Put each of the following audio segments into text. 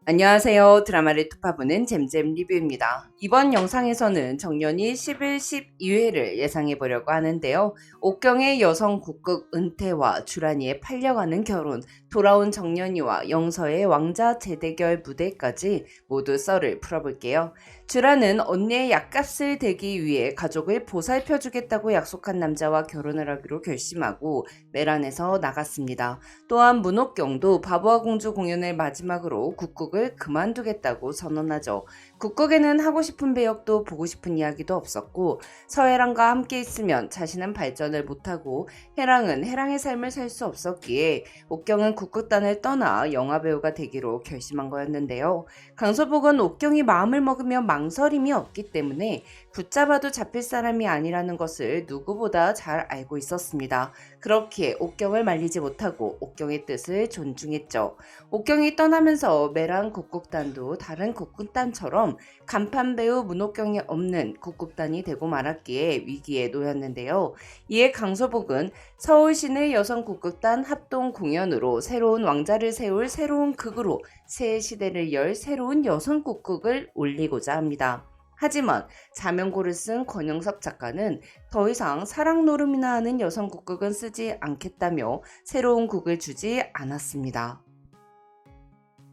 안녕하세요. 드라마를 투파보는 잼잼 리뷰입니다. 이번 영상에서는 정년이 11, 12회를 예상해보려고 하는데요. 옥경의 여성 국극 은퇴와 주란이의 팔려가는 결혼, 돌아온 정년이와 영서의 왕자 재대결 무대까지 모두 썰을 풀어볼게요. 주란은 언니의 약값을 대기 위해 가족을 보살펴주겠다고 약속한 남자와 결혼을 하기로 결심하고 내란에서 나갔습니다. 또한 문옥경도 바보와 공주 공연을 마지막으로 국극을 그만두겠다고 선언하죠. 국극에는 하고 싶은 배역도 보고 싶은 이야기도 없었고 서해랑과 함께 있으면 자신은 발전을 못하고 해랑은 해랑의 삶을 살 수 없었기에 옥경은 국극단을 떠나 영화배우가 되기로 결심한 거였는데요. 강소복은 옥경이 마음을 먹으면 망설임이 없기 때문에 붙잡아도 잡힐 사람이 아니라는 것을 누구보다 잘 알고 있었습니다. 그렇기에 옥경을 말리지 못하고 옥경의 뜻을 존중했죠. 옥경이 떠나면서 매랑 국극단도 다른 국극단처럼 간판 배우 문옥경이 없는 국극단이 되고 말았기에 위기에 놓였는데요. 이에 강서복은 서울시내 여성국극단 합동 공연으로 새로운 왕자를 세울 새로운 극으로 새 시대를 열 새로운 여성국극을 올리고자 합니다. 하지만 자명고를 쓴 권영섭 작가는 더 이상 사랑 노름이나 하는 여성국극은 쓰지 않겠다며 새로운 곡을 주지 않았습니다.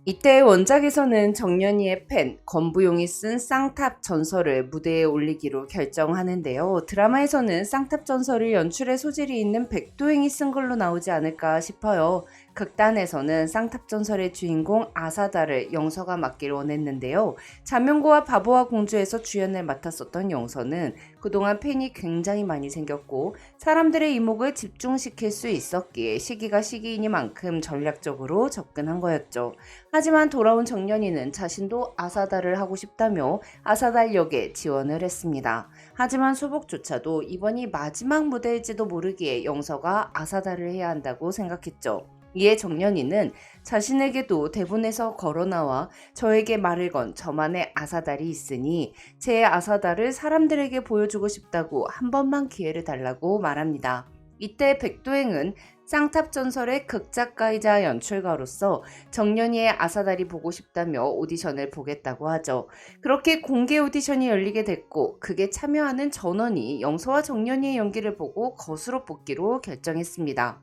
이때 원작에서는 정연이의 팬 건부용이 쓴 쌍탑 전설을 무대에 올리기로 결정하는데요. 드라마에서는 쌍탑 전설을 연출에 소질이 있는 백도행이 쓴 걸로 나오지 않을까 싶어요. 극단에서는 쌍탑 전설의 주인공 아사다를 영서가 맡기를 원했는데요. 자명고와 바보와 공주에서 주연을 맡았었던 영서는 그동안 팬이 굉장히 많이 생겼고 사람들의 이목을 집중시킬 수 있었기에 시기가 시기이니만큼 전략적으로 접근한 거였죠. 하지만 돌아온 정연이는 자신도 아사다를 하고 싶다며 아사달 역에 지원을 했습니다. 하지만 소복조차도 이번이 마지막 무대일지도 모르기에 영서가 아사다를 해야 한다고 생각했죠. 이에 정연이는 자신에게도 대본에서 걸어나와 저에게 말을 건 저만의 아사달이 있으니 제 아사달을 사람들에게 보여주고 싶다고 한 번만 기회를 달라고 말합니다. 이때 백도행은 쌍탑전설의 극작가이자 연출가로서 정연이의 아사달이 보고 싶다며 오디션을 보겠다고 하죠. 그렇게 공개 오디션이 열리게 됐고 그게 참여하는 전원이 영서와 정연이의 연기를 보고 거수로 뽑기로 결정했습니다.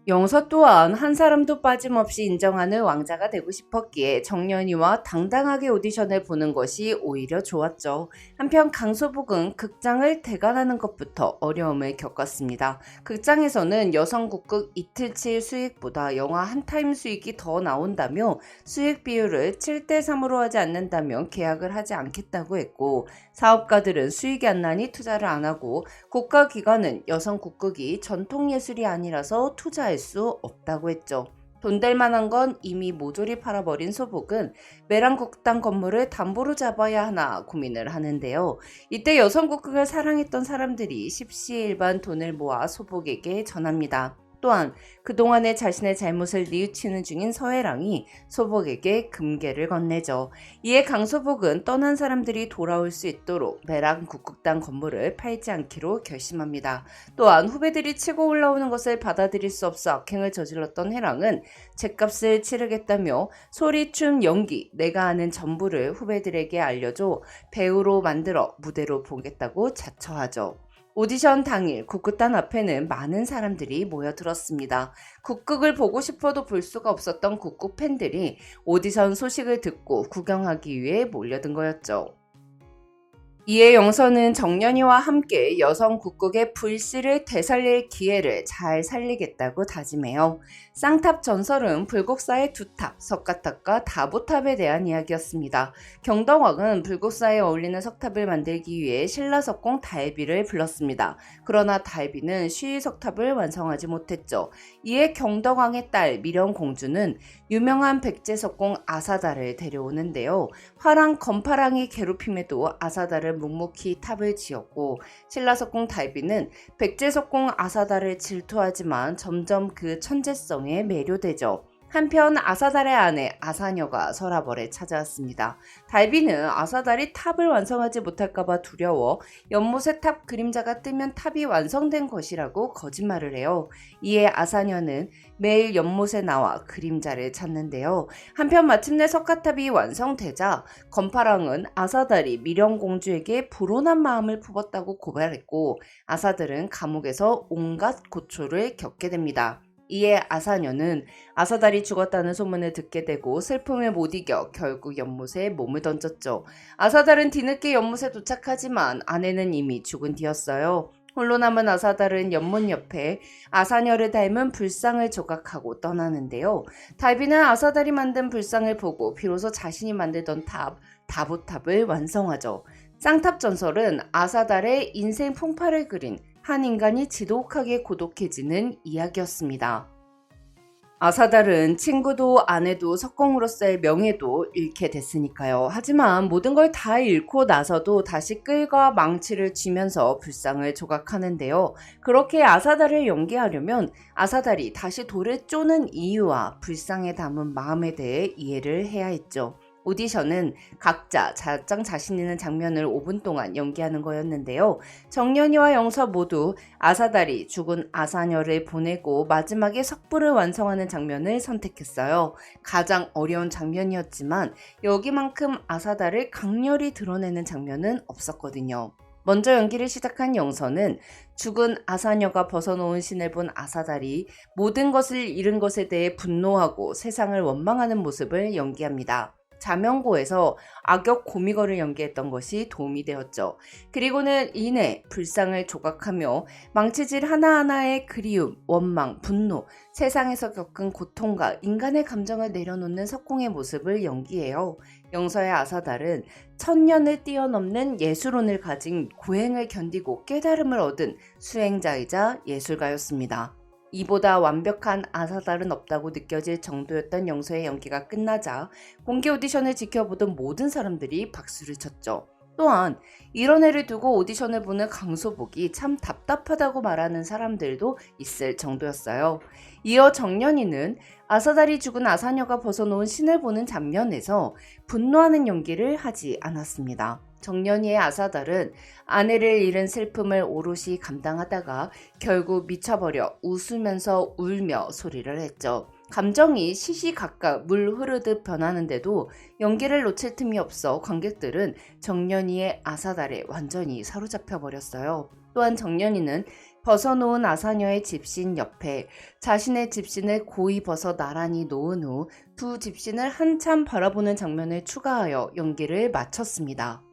영서 또한 한 사람도 빠짐없이 인정하는 왕자가 되고 싶었기에 정연이와 당당하게 오디션을 보는 것이 오히려 좋았죠. 한편 강소복은 극장을 대관하는 것부터 어려움을 겪었습니다. 극장에서는 여성국극 이틀치 수익보다 영화 한 타임 수익이 더 나온다며 수익 비율을 7대3으로 하지 않는다면 계약을 하지 않겠다고 했고 사업가들은 수익이 안 나니 투자를 안 하고 국가기관은 여성국극이 전통예술이 아니라서 투자할 수 없다고 했죠. 돈 될 만한 건 이미 모조리 팔아버린 소복은 매랑국단 건물을 담보로 잡아야 하나 고민을 하는데요. 이때 여성국극을 사랑했던 사람들이 십시일반 돈을 모아 소복에게 전합니다. 또한 그동안의 자신의 잘못을 뉘우치는 중인 서해랑이 소복에게 금괴를 건네죠. 이에 강소복은 떠난 사람들이 돌아올 수 있도록 매랑 국극단 건물을 팔지 않기로 결심합니다. 또한 후배들이 치고 올라오는 것을 받아들일 수 없어 악행을 저질렀던 해랑은 죗값을 치르겠다며 소리, 춤, 연기, 내가 아는 전부를 후배들에게 알려줘 배우로 만들어 무대로 보겠다고 자처하죠. 오디션 당일 국극단 앞에는 많은 사람들이 모여들었습니다. 국극을 보고 싶어도 볼 수가 없었던 국극 팬들이 오디션 소식을 듣고 구경하기 위해 몰려든 거였죠. 이에 영서는 정연이와 함께 여성 국극의 불씨를 되살릴 기회를 잘 살리겠다고 다짐해요. 쌍탑 전설은 불국사의 두탑, 석가탑과 다보탑에 대한 이야기였습니다. 경덕왕은 불국사에 어울리는 석탑을 만들기 위해 신라석공 달비를 불렀습니다. 그러나 달비는 시위석탑을 완성하지 못했죠. 이에 경덕왕의 딸 미령공주는 유명한 백제석공 아사다를 데려오는데요. 화랑 건파랑이 괴롭힘에도 아사다를 묵묵히 탑을 지었고 신라석공 달비는 백제석공 아사다를 질투하지만 점점 그 천재성에 매료되죠. 한편 아사달의 아내 아사녀가 서라벌에 찾아왔습니다. 달비는 아사달이 탑을 완성하지 못할까봐 두려워 연못의 탑 그림자가 뜨면 탑이 완성된 것이라고 거짓말을 해요. 이에 아사녀는 매일 연못에 나와 그림자를 찾는데요. 한편 마침내 석가탑이 완성되자 건파랑은 아사달이 미령공주에게 불온한 마음을 품었다고 고발했고 아사달은 감옥에서 온갖 고초를 겪게 됩니다. 이에 아사녀는 아사달이 죽었다는 소문을 듣게 되고 슬픔을 못 이겨 결국 연못에 몸을 던졌죠. 아사달은 뒤늦게 연못에 도착하지만 아내는 이미 죽은 뒤였어요. 홀로 남은 아사달은 연못 옆에 아사녀를 닮은 불상을 조각하고 떠나는데요. 달비는 아사달이 만든 불상을 보고 비로소 자신이 만들던 탑, 다보탑을 완성하죠. 쌍탑 전설은 아사달의 인생 풍파를 그린 한 인간이 지독하게 고독해지는 이야기였습니다. 아사달은 친구도 아내도 석공으로서의 명예도 잃게 됐으니까요. 하지만 모든 걸 다 잃고 나서도 다시 끌과 망치를 쥐면서 불상을 조각하는데요. 그렇게 아사달을 연기하려면 아사달이 다시 돌을 쪼는 이유와 불상에 담은 마음에 대해 이해를 해야 했죠. 오디션은 각자 자신 있는 장면을 5분 동안 연기하는 거였는데요. 정연이와 영서 모두 아사달이 죽은 아사녀를 보내고 마지막에 석불을 완성하는 장면을 선택했어요. 가장 어려운 장면이었지만 여기만큼 아사달을 강렬히 드러내는 장면은 없었거든요. 먼저 연기를 시작한 영서는 죽은 아사녀가 벗어놓은 신을 본 아사달이 모든 것을 잃은 것에 대해 분노하고 세상을 원망하는 모습을 연기합니다. 자명고에서 악역 고미거를 연기했던 것이 도움이 되었죠. 그리고는 이내 불상을 조각하며 망치질 하나하나의 그리움, 원망, 분노, 세상에서 겪은 고통과 인간의 감정을 내려놓는 석공의 모습을 연기해요. 영서의 아사달은 천년을 뛰어넘는 예술혼을 가진 고행을 견디고 깨달음을 얻은 수행자이자 예술가였습니다. 이보다 완벽한 아사달은 없다고 느껴질 정도였던 영서의 연기가 끝나자 공개 오디션을 지켜보던 모든 사람들이 박수를 쳤죠. 또한 이런 애를 두고 오디션을 보는 강소복이 참 답답하다고 말하는 사람들도 있을 정도였어요. 이어 정연이는 아사달이 죽은 아사녀가 벗어놓은 신을 보는 장면에서 분노하는 연기를 하지 않았습니다. 정연이의 아사달은 아내를 잃은 슬픔을 오롯이 감당하다가 결국 미쳐버려 웃으면서 울며 소리를 했죠. 감정이 시시각각 물 흐르듯 변하는데도 연기를 놓칠 틈이 없어 관객들은 정연이의 아사달에 완전히 사로잡혀 버렸어요. 또한 정연이는 벗어놓은 아사녀의 집신 옆에 자신의 집신을 고이 벗어 나란히 놓은 후 두 집신을 한참 바라보는 장면을 추가하여 연기를 마쳤습니다.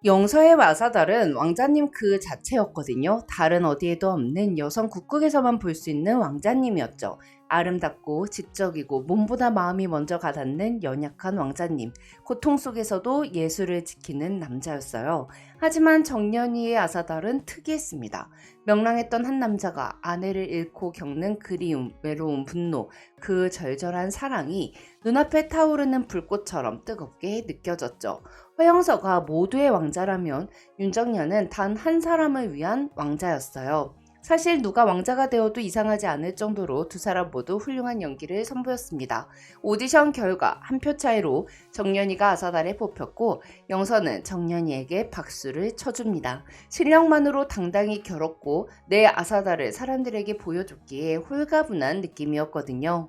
영서의 아사달은 왕자님 그 자체였거든요. 다른 어디에도 없는 여성 국극에서만 볼 수 있는 왕자님이었죠. 아름답고 지적이고 몸보다 마음이 먼저 가닿는 연약한 왕자님. 고통 속에서도 예술을 지키는 남자였어요. 하지만 정연이의 아사달은 특이했습니다. 명랑했던 한 남자가 아내를 잃고 겪는 그리움, 외로움, 분노, 그 절절한 사랑이 눈앞에 타오르는 불꽃처럼 뜨겁게 느껴졌죠. 허영서가 모두의 왕자라면 윤정연은 단 한 사람을 위한 왕자였어요. 사실 누가 왕자가 되어도 이상하지 않을 정도로 두 사람 모두 훌륭한 연기를 선보였습니다. 오디션 결과 한 표 차이로 정연이가 아사달에 뽑혔고 영서는 정연이에게 박수를 쳐줍니다. 실력만으로 당당히 겨뤘고 내 아사달을 사람들에게 보여줬기에 홀가분한 느낌이었거든요.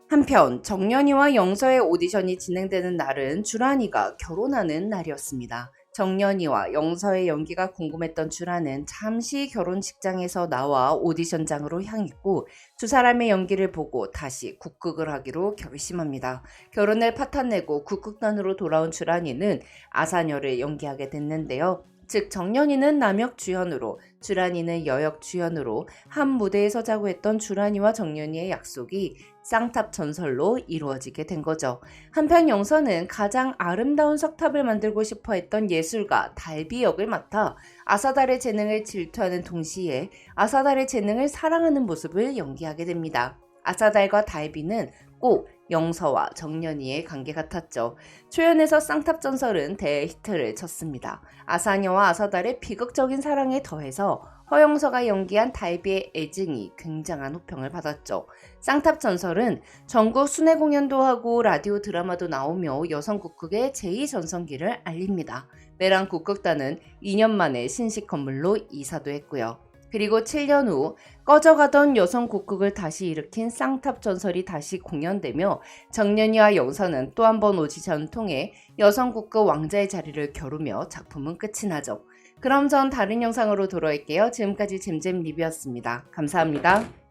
한편 정연이와 영서의 오디션이 진행되는 날은 주란이가 결혼하는 날이었습니다. 정연이와 영서의 연기가 궁금했던 주란은 잠시 결혼식장에서 나와 오디션장으로 향했고 두 사람의 연기를 보고 다시 국극을 하기로 결심합니다. 결혼을 파탄내고 국극단으로 돌아온 주란이는 아사녀를 연기하게 됐는데요. 즉 정연이는 남역 주연으로 주란이는 여역 주연으로 한 무대에 서자고 했던 주란이와 정연이의 약속이 쌍탑 전설로 이루어지게 된 거죠. 한편 영서는 가장 아름다운 석탑을 만들고 싶어 했던 예술가 달비 역을 맡아 아사달의 재능을 질투하는 동시에 아사달의 재능을 사랑하는 모습을 연기하게 됩니다. 아사달과 달비는 꼭 영서와 정연이의 관계 같았죠. 초연에서 쌍탑 전설은 대히트를 쳤습니다. 아사녀와 아사달의 비극적인 사랑에 더해서 허영서가 연기한 달비의 애증이 굉장한 호평을 받았죠. 쌍탑 전설은 전국 순회 공연도 하고 라디오 드라마도 나오며 여성 국극의 제2전성기를 알립니다. 매랑 국극단은 2년 만에 신식 건물로 이사도 했고요. 그리고 7년 후 꺼져가던 여성 국극을 다시 일으킨 쌍탑 전설이 다시 공연되며 정연이와 영선은 또 한 번 오디션을 통해 여성 국극 왕자의 자리를 겨루며 작품은 끝이 나죠. 그럼 전 다른 영상으로 돌아올게요. 지금까지 잼잼 리뷰였습니다. 감사합니다.